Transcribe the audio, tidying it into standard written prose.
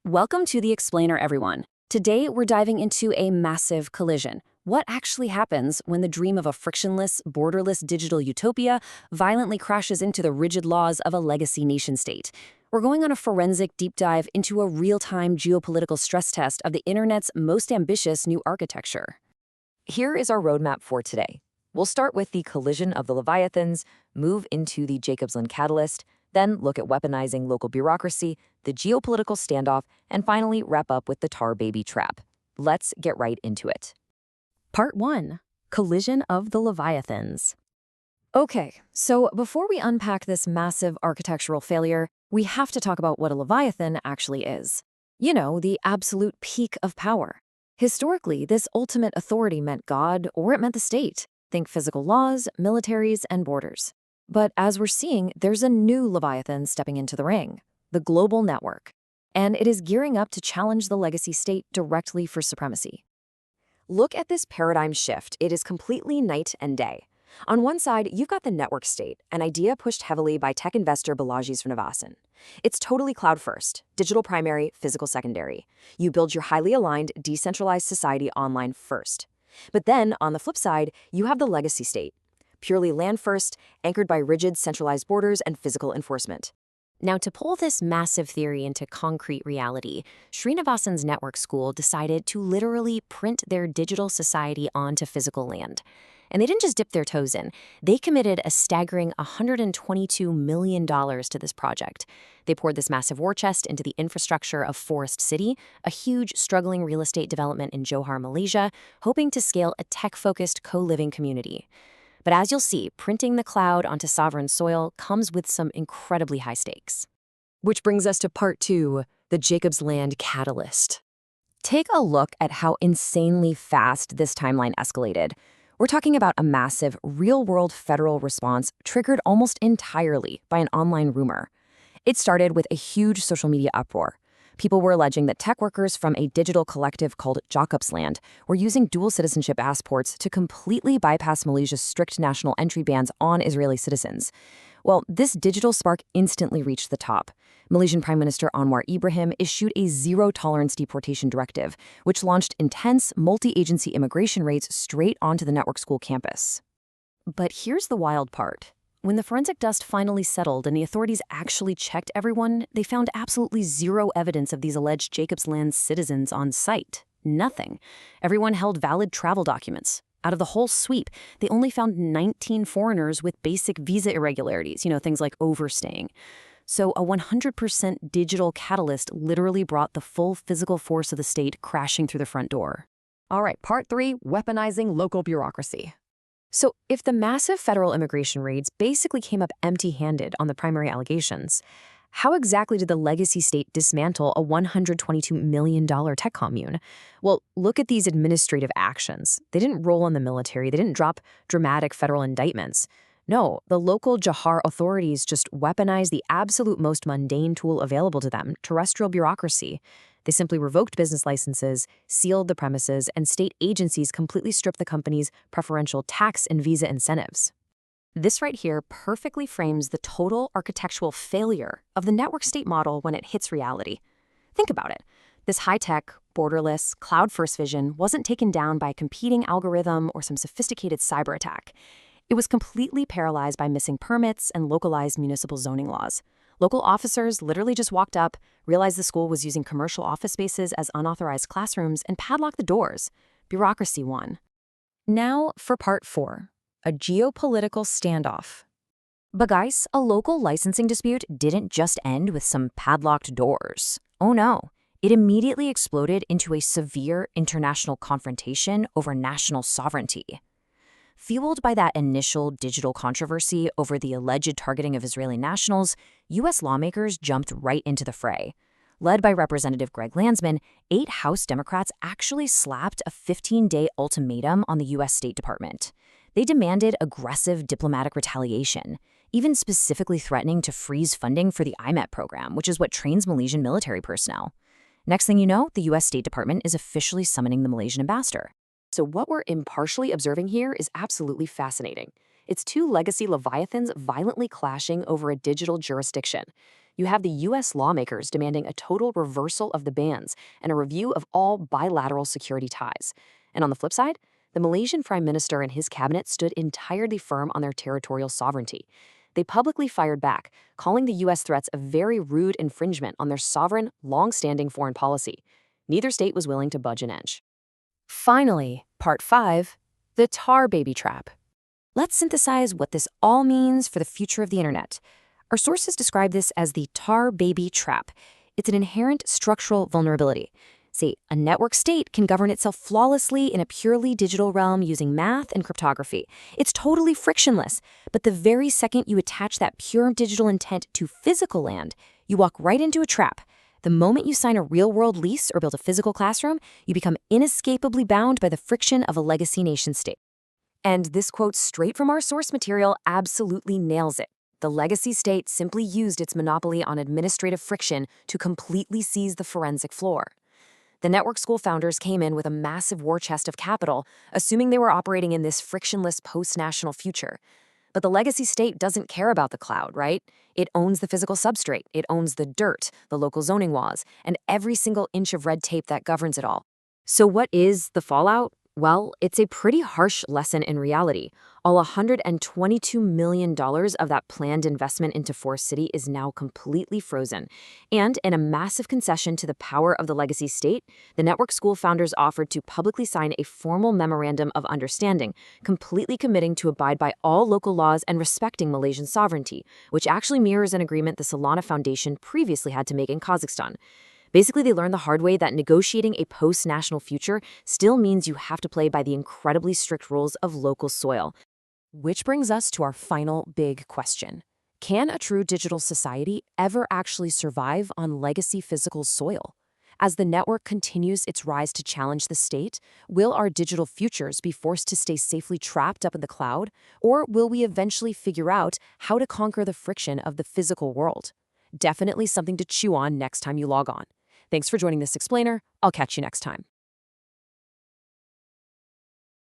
Welcome to The Explainer, everyone. Today, we're diving into a massive collision. What actually happens when the dream of a frictionless, borderless digital utopia violently crashes into the rigid laws of a legacy nation-state? We're going on a forensic deep dive into a real-time geopolitical stress test of the internet's most ambitious new architecture. Here is our roadmap for today. We'll start with the collision of the Leviathans, move into the Jacob's Land catalyst, then look at weaponizing local bureaucracy, the geopolitical standoff, and finally wrap up with the tar baby trap. Let's get right into it. Part 1. Collision of the Leviathans. Okay, so before we unpack this massive architectural failure, we have to talk about what a Leviathan actually is. You know, the absolute peak of power. Historically, this ultimate authority meant God or it meant the state. Think physical laws, militaries, and borders. But as we're seeing, there's a new Leviathan stepping into the ring, the global network. And it is gearing up to challenge the legacy state directly for supremacy. Look at this paradigm shift. It is completely night and day. On one side, you've got the network state, an idea pushed heavily by tech investor Balaji Srinivasan. It's totally cloud first, digital primary, physical secondary. You build your highly aligned, decentralized society online first. But then, on the flip side, you have the legacy state, purely land first, anchored by rigid, centralized borders and physical enforcement. Now, to pull this massive theory into concrete reality, Srinivasan's network school decided to literally print their digital society onto physical land. And they didn't just dip their toes in. They committed a staggering $122 million to this project. They poured this massive war chest into the infrastructure of Forest City, a huge, struggling real estate development in Johor, Malaysia, hoping to scale a tech-focused co-living community. But as you'll see, printing the cloud onto sovereign soil comes with some incredibly high stakes. Which brings us to part 2, the Jacob's Land catalyst. Take a look at how insanely fast this timeline escalated. We're talking about a massive, real-world federal response triggered almost entirely by an online rumor. It started with a huge social media uproar. People were alleging that tech workers from a digital collective called Jacob's Land were using dual citizenship passports to completely bypass Malaysia's strict national entry bans on Israeli citizens. Well, this digital spark instantly reached the top. Malaysian Prime Minister Anwar Ibrahim issued a zero-tolerance deportation directive, which launched intense multi-agency immigration raids straight onto the network school campus. But here's the wild part. When the forensic dust finally settled and the authorities actually checked everyone, they found absolutely zero evidence of these alleged Jacob's Land citizens on site. Nothing. Everyone held valid travel documents. Out of the whole sweep, they only found 19 foreigners with basic visa irregularities, things like overstaying. So a 100% digital catalyst literally brought the full physical force of the state crashing through the front door. All right, part 3, weaponizing local bureaucracy. So if the massive federal immigration raids basically came up empty-handed on the primary allegations, how exactly did the legacy state dismantle a $122 million tech commune? Well, look at these administrative actions. They didn't roll on the military. They didn't drop dramatic federal indictments. No, the local Johor authorities just weaponized the absolute most mundane tool available to them, terrestrial bureaucracy. They simply revoked business licenses, sealed the premises, and state agencies completely stripped the companies preferential tax and visa incentives. This right here perfectly frames the total architectural failure of the network state model when it hits reality. Think about it. This high-tech, borderless, cloud-first vision wasn't taken down by a competing algorithm or some sophisticated cyber attack. It was completely paralyzed by missing permits and localized municipal zoning laws. Local officers literally just walked up, realized the school was using commercial office spaces as unauthorized classrooms, and padlocked the doors. Bureaucracy won. Now for part 4, a geopolitical standoff. But guys, a local licensing dispute didn't just end with some padlocked doors. Oh no, it immediately exploded into a severe international confrontation over national sovereignty. Fueled by that initial digital controversy over the alleged targeting of Israeli nationals, U.S. lawmakers jumped right into the fray. Led by Representative Greg Landsman, 8 House Democrats actually slapped a 15-day ultimatum on the U.S. State Department. They demanded aggressive diplomatic retaliation, even specifically threatening to freeze funding for the IMET program, which is what trains Malaysian military personnel. Next thing you know, the U.S. State Department is officially summoning the Malaysian ambassador. So what we're impartially observing here is absolutely fascinating. It's 2 legacy Leviathans violently clashing over a digital jurisdiction. You have the U.S. lawmakers demanding a total reversal of the bans and a review of all bilateral security ties. And on the flip side, the Malaysian Prime Minister and his cabinet stood entirely firm on their territorial sovereignty. They publicly fired back, calling the U.S. threats a very rude infringement on their sovereign, long-standing foreign policy. Neither state was willing to budge an inch. Finally, Part 5, the tar baby trap. Let's synthesize what this all means for the future of the internet. Our sources describe this as the tar baby trap. It's an inherent structural vulnerability. Say, a network state can govern itself flawlessly in a purely digital realm using math and cryptography. It's totally frictionless, but the very second you attach that pure digital intent to physical land, you walk right into a trap. The moment you sign a real-world lease or build a physical classroom, you become inescapably bound by the friction of a legacy nation-state. And this quote straight from our source material absolutely nails it. The legacy state simply used its monopoly on administrative friction to completely seize the forensic floor. The network school founders came in with a massive war chest of capital, assuming they were operating in this frictionless post-national future. But the legacy state doesn't care about the cloud, right? It owns the physical substrate, it owns the dirt, the local zoning laws, and every single inch of red tape that governs it all. So what is the fallout? Well, it's a pretty harsh lesson in reality. All $122 million of that planned investment into Forest City is now completely frozen. And in a massive concession to the power of the legacy state, the network school founders offered to publicly sign a formal memorandum of understanding, completely committing to abide by all local laws and respecting Malaysian sovereignty, which actually mirrors an agreement the Solana Foundation previously had to make in Kazakhstan. Basically, they learned the hard way that negotiating a post-national future still means you have to play by the incredibly strict rules of local soil. Which brings us to our final big question. Can a true digital society ever actually survive on legacy physical soil? As the network continues its rise to challenge the state, will our digital futures be forced to stay safely trapped up in the cloud, or will we eventually figure out how to conquer the friction of the physical world? Definitely something to chew on next time you log on. Thanks for joining this explainer. I'll catch you next time.